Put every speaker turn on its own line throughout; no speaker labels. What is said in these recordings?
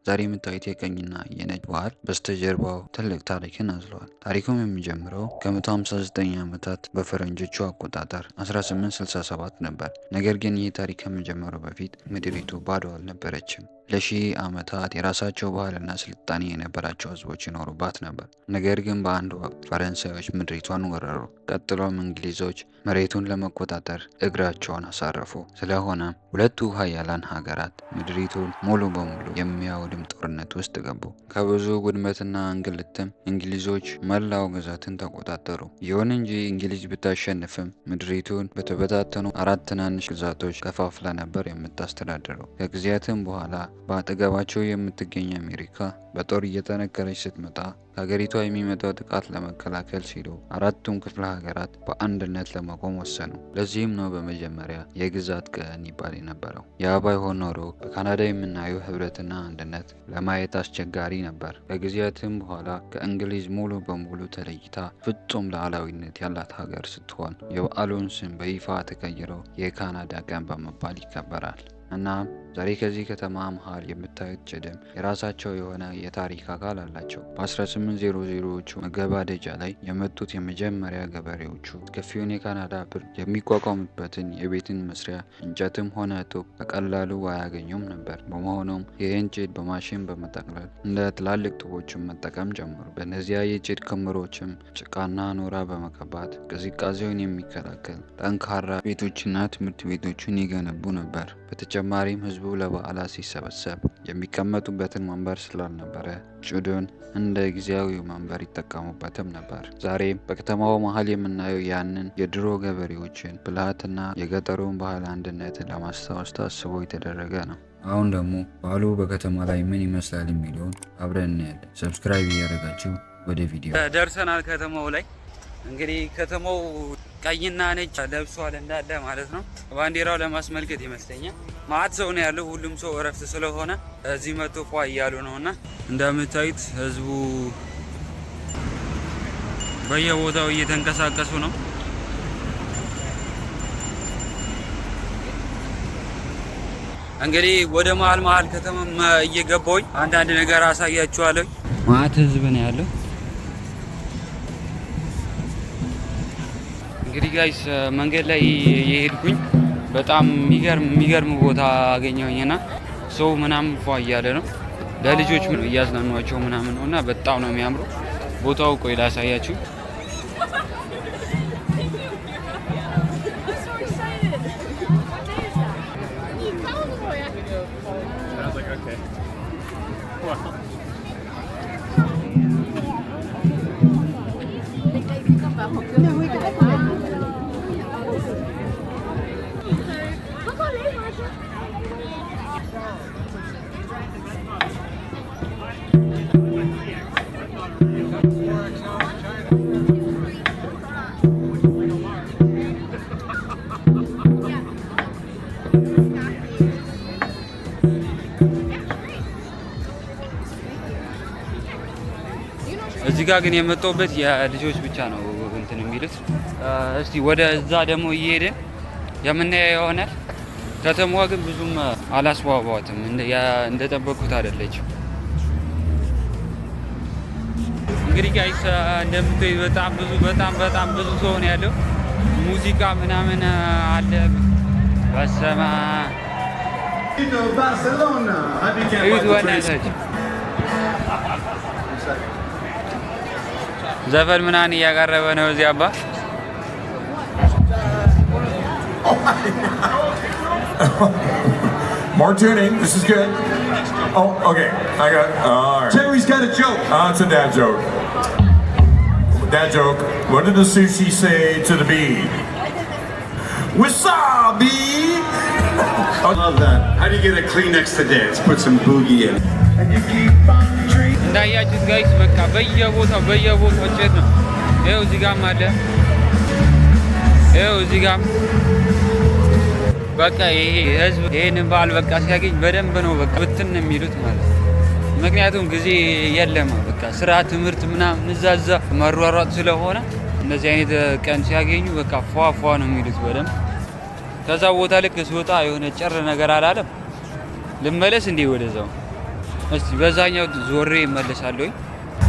ዛሬ የምታዩት የቀኝና የነጭ ባህል በስተጀርባው ትልቅ ታሪክን አዝለዋል። ታሪኩም የሚጀምረው ከ159 ዓመታት በፈረንጆቹ አቆጣጠር 1867 ነበር። ነገር ግን ይህ ታሪክ ከመጀመሩ በፊት ምድሪቱ ባዶ አልነበረችም። ለሺህ ዓመታት የራሳቸው ባህልና ስልጣኔ የነበራቸው ህዝቦች ይኖሩባት ነበር። ነገር ግን በአንድ ወቅት ፈረንሳዮች ምድሪቷን ወረሩ። ቀጥሎም እንግሊዞች መሬቱን ለመቆጣጠር እግራቸውን አሳረፉ። ስለሆነም ሁለቱ ሀያላን ሀገራት ምድሪቱን ሙሉ በሙሉ የሚያወድም ጦርነት ውስጥ ገቡ። ከብዙ ውድመትና እንግልትም እንግሊዞች መላው ግዛትን ተቆጣጠሩ። ይሁን እንጂ እንግሊዝ ብታሸንፍም ምድሪቱን በተበታተኑ 4 ትናንሽ ግዛቶች ከፋፍላ ነበር የምታስተዳድረው። ከጊዜያትም በኋላ በአጠገባቸው የምትገኝ አሜሪካ በጦር እየጠነከረች ስትመጣ ከሀገሪቷ የሚመጣው ጥቃት ለመከላከል ሲሉ አራቱም ክፍለ ሀገራት በአንድነት ለመቆም ወሰኑ። ለዚህም ነው በመጀመሪያ የግዛት ቀን ይባል የነበረው። ያ ባይሆን ኖሮ በካናዳ የምናየው ህብረትና አንድነት ለማየት አስቸጋሪ ነበር። ከጊዜያትም በኋላ ከእንግሊዝ ሙሉ በሙሉ ተለይታ ፍጹም ሉዓላዊነት ያላት ሀገር ስትሆን የበዓሉን ስም በይፋ ተቀይረው የካናዳ ቀን በመባል ይከበራል። እናም ዛሬ ከዚህ ከተማ መሃል የምታዩት ጭድም የራሳቸው የሆነ የታሪክ አካል አላቸው። በ1800ዎቹ መገባደጃ ላይ የመጡት የመጀመሪያ ገበሬዎቹ አስከፊውን የካናዳ ብርድ የሚቋቋሙበትን የቤትን መስሪያ እንጨትም ሆነ ጡብ በቀላሉ አያገኙም ነበር። በመሆኑም ይህን ጭድ በማሽን በመጠቅለል እንደ ትላልቅ ጡቦችን መጠቀም ጀመሩ። በእነዚያ የጭድ ክምሮችም ጭቃና ኖራ በመቀባት ቅዝቃዜውን የሚከላከል ጠንካራ ቤቶችና ትምህርት ቤቶችን ይገነቡ ነበር። በተጨማሪም ህዝቡ ለበዓላት ሲሰበሰብ የሚቀመጡበትን ወንበር ስላልነበረ ጭዱን እንደ ጊዜያዊ ወንበር ይጠቀሙበትም ነበር። ዛሬም በከተማው መሃል የምናየው ያንን የድሮ ገበሬዎችን ብልሃትና የገጠሩን ባህል አንድነትን ለማስታወስ ታስቦ የተደረገ ነው። አሁን ደግሞ በዓሉ በከተማ ላይ ምን ይመስላል የሚለውን አብረን እናያለን። ሰብስክራይብ እያደረጋችሁ ወደ ቪዲዮ
ደርሰናል። ከተማው ላይ እንግዲህ ከተማው ቀይና ነጭ ለብሷል እንዳለ ማለት ነው። ባንዲራው ለማስመልከት ይመስለኛል። ማዕት ሰው ነው ያለው። ሁሉም ሰው እረፍት ስለሆነ እዚህ መጥቶ ፏ እያሉ ነውና እንደምታዩት ህዝቡ በየቦታው እየተንቀሳቀሱ ነው። እንግዲህ ወደ መሀል ከተማ እየገባሁኝ አንዳንድ ነገር አሳያችኋለሁ። ማዕት ህዝብ ነው ያለው። እንግዲህ ጋይስ መንገድ ላይ የሄድኩኝ በጣም የሚገርም ቦታ አገኘሁኝና ሰው ምናምን ፏ እያለ ነው። ለልጆች እያዝናኗቸው ምናምን ነውና በጣም ነው የሚያምሩ ቦታው። ቆይ ላሳያችሁ። እዚህ ጋር ግን የመጣሁበት የልጆች ብቻ ነው እንትን የሚሉት። እስቲ ወደ እዛ ደግሞ እየሄድን የምናየው ይሆናል። ከተማዋ ግን ብዙም አላስዋቧትም፣ እንደጠበቁት አይደለችም። እንግዲህ ጋይስ እንደምታዩት በጣም ብዙ ሰው ነው ያለው። ሙዚቃ ምናምን አለ። በሰማ ዘፈን ምናምን እያቀረበ ነው እዚህ አባ።
More tuning. This is good. Oh, okay. I got. All right.
Terry's got a joke.
It's a dad joke. Dad joke. What did the sushi say to the bee? Wasabi.
I love that. How do you get a Kleenex to dance? Put some boogie in. And you keep on dreaming.
እንዳያችሁት ጋይስ በቃ በየቦታው ጭድ ነው። ይኸው እዚህ ጋርም አለ። ይኸው እዚህ ጋርም በቃ ይሄ ህዝብ ይሄንን በዓል በቃ ሲያገኝ በደንብ ነው በቃ ብትን የሚሉት ማለት ነው። ምክንያቱም ጊዜ የለም በቃ ስራ፣ ትምህርት ምናምን እዛዛ መሯሯጥ ስለሆነ እንደዚህ አይነት ቀን ሲያገኙ በቃ ፏ ነው የሚሉት በደንብ። ከዛ ቦታ ልክ ስወጣ የሆነ ጭር ነገር አላለም። ልመለስ እንዴ ወደዛው እስቲ በዛኛው ዞሬ እመለሳለሁኝ።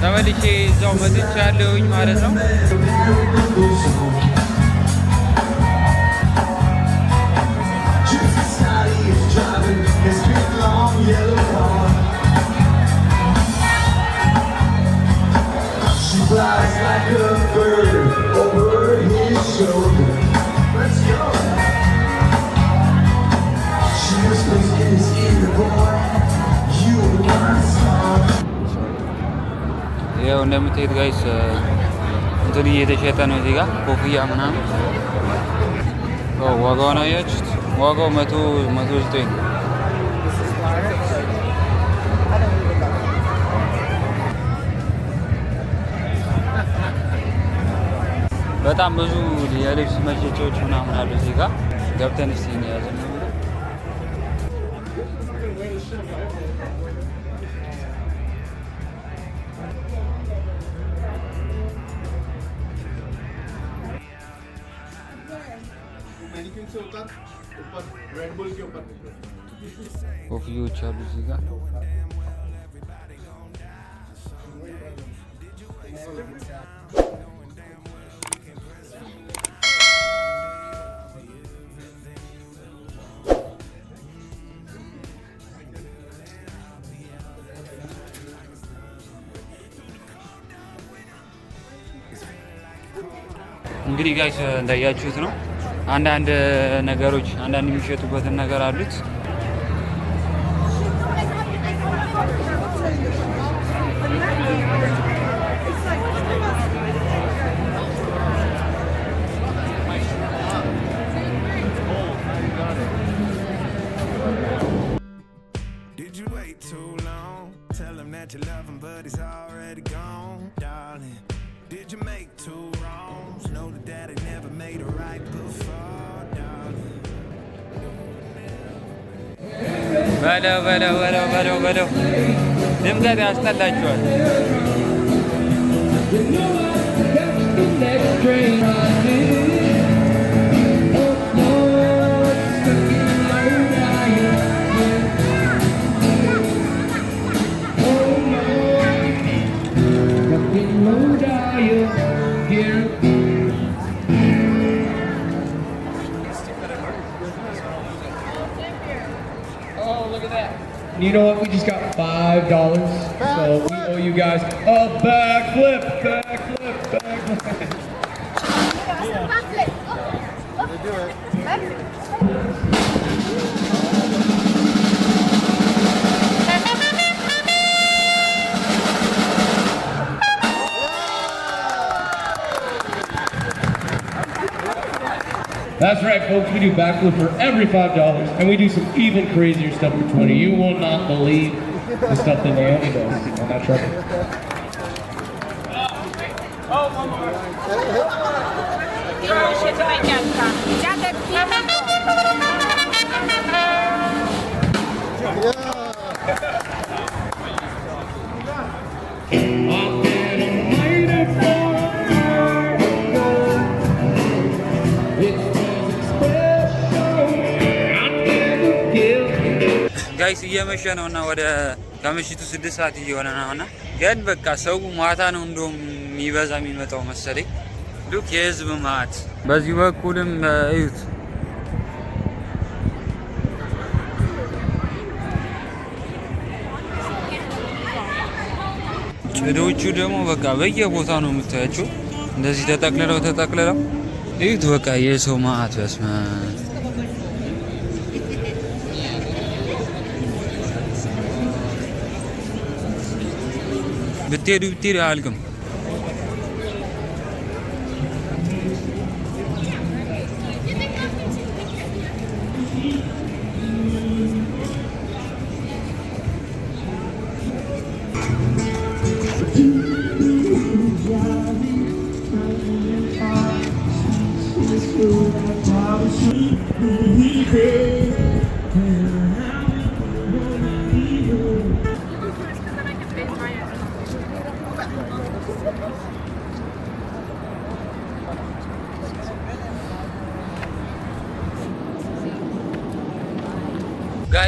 ተመልሼ እዛው መጥቻለሁኝ ማለት ነው።
Flies like a bird over his shoulder. Let's go. She whispers in his ear, boy, you are my song.
ያው እንደምታዩት ጋይስ እንትን እየተሸጠ ነው እዚህ ጋር ኮፍያ ምናምን። ዋጋውን አያችሁት? ዋጋው 109 ነው። በጣም ብዙ የልብስ መሸጫዎች ምናምን አሉ እዚህ ጋር ገብተን እስቲ እንያዘን ነው። ኮፍያዎች አሉ እዚህ ጋር እንግዲህ ጋይስ እንዳያችሁት ነው። አንዳንድ ነገሮች አንዳንድ የሚሸጡበትን ነገር አሉት።
Did you wait too long? Tell him that you love him, but he's already gone, darling. Did you make two wrongs? Know that daddy never made a right before, darling.
በለው ድምቀት ያስጠላችኋል።
You know what? We just got $5, so we owe you guys a backflip. That's right, folks. We do backflip for every $5, and we do some even crazier stuff for 20. You will not believe the stuff that Naomi does on that truck.
ጋይስ እየመሸ ነውና ወደ ከምሽቱ 6 ሰዓት እየሆነ ነውና ግን በቃ ሰው ማታ ነው እንደውም የሚበዛ የሚመጣው መሰለኝ። ሉክ የህዝብ ማት በዚህ በኩልም እዩት። ጭዶቹ ደግሞ በቃ በየቦታ ነው የምታያቸው እንደዚህ ተጠቅልለው እዩት። በቃ የሰው ማት በስመ ብትሄዱ አያልቅም።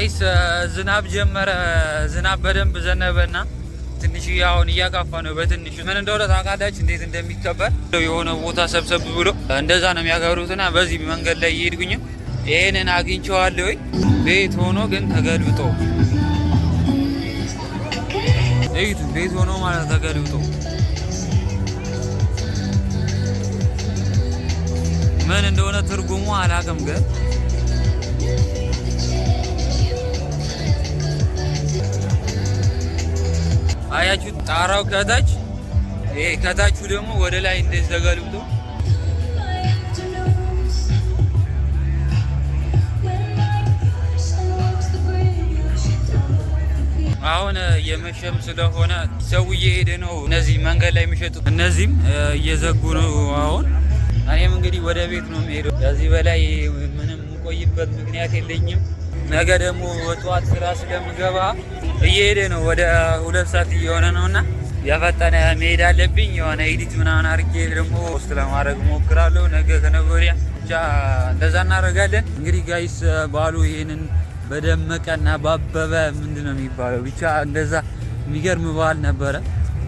ጋይስ ዝናብ ጀመረ። ዝናብ በደንብ ዘነበና ትንሽ አሁን እያካፋ ነው በትንሹ። ምን እንደሆነ ታውቃላችሁ? እንዴት እንደሚከበር የሆነ ቦታ ሰብሰብ ብሎ እንደዛ ነው የሚያከብሩትና በዚህ መንገድ ላይ እየሄድኩኝ ይሄንን አግኝቼዋለሁ። ቤት ሆኖ ግን ተገልብጦ እዩት። ቤት ሆኖ ማለት ተገልብጦ ምን እንደሆነ ትርጉሙ አላውቅም ግን አያችሁ ጣራው ከታች ይሄ ከታቹ ደግሞ ወደ ላይ እንደዚህ ተገልብጦ አሁን የመሸም ስለሆነ ሰው እየሄደ ነው። እነዚህ መንገድ ላይ የሚሸጡት እነዚህም እየዘጉ ነው። አሁን እኔም እንግዲህ ወደ ቤት ነው የምሄደው። ከዚህ በላይ ምንም የምቆይበት ምክንያት የለኝም። ነገ ደግሞ በጠዋት ስራ ስለምገባ እየሄደ ነው። ወደ 2 ሰዓት እየሆነ ነውና ያፈጠነ መሄድ አለብኝ። የሆነ ኤዲት ምናምን አድርጌ ደግሞ ፖስት ለማድረግ ሞክራለሁ። ነገ ከነገ ወዲያ ብቻ እንደዛ እናደርጋለን። እንግዲህ ጋይስ ባሉ ይሄንን በደመቀና ባበበ ምንድነው የሚባለው ብቻ እንደዛ የሚገርም በዓል ነበረ።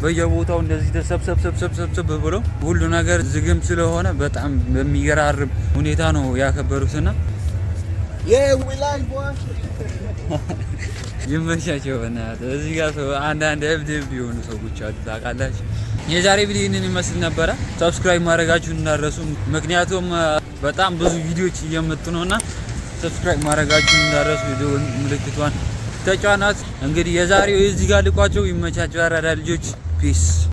በየቦታው እንደዚህ ተሰብሰብ ብሎ ሁሉ ነገር ዝግም ስለሆነ በጣም በሚገራርም ሁኔታ ነው ያከበሩትና ይመቻቸው። በእናትህ እዚህ ጋር አንዳንድ እብድ የሆኑ ሰዎች አሉ ታውቃላችሁ። የዛሬ ቪዲዮ ይህንን ይመስል ነበረ። ሰብስክራይብ ማድረጋችሁን እንዳትረሱ፣ ምክንያቱም በጣም ብዙ ቪዲዮዎች እየመጡ ነውና ሰብስክራይብ ማድረጋችሁን እንዳትረሱ። ቪዲዮ ምልክቷን ተጫናት። እንግዲህ የዛሬው እዚህ ጋር ልቋቸው። ይመቻቸው አራዳ ልጆች። ፒስ